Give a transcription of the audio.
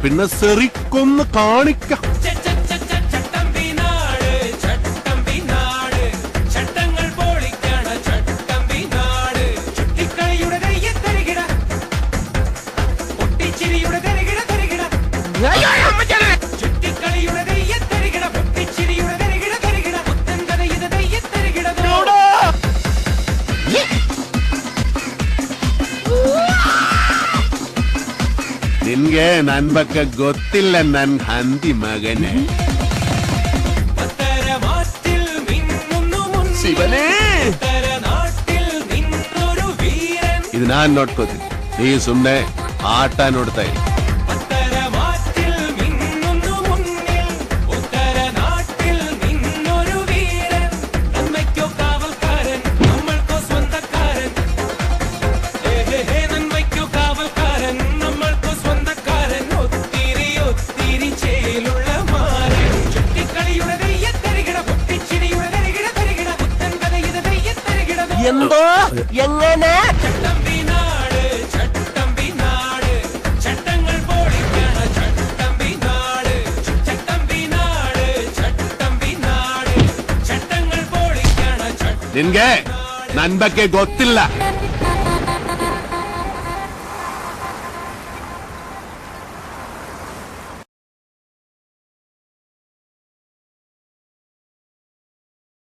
പിന്നെ സെറിക്കൊന്ന് കാണിക്കാം. ನಿನ್ಗೆ ನನ್ ಬಗ್ಗೆ ಗೊತ್ತಿಲ್ಲ ನನ್ ಹಂದಿ ಮಗನೇ. ಶಿವನೇ, ಇದು ನಾನ್ ನೋಡ್ಕೋತೀನಿ, ನೀ ಸುಮ್ನೆ ಆಟ ನೋಡ್ತಾ ಇರಿ. എന്തോ എങ്ങനെ ನಿನ್ಗೆ ನನ್ ಬಗ್ಗೆ ಗೊತ್ತಿಲ್ಲ.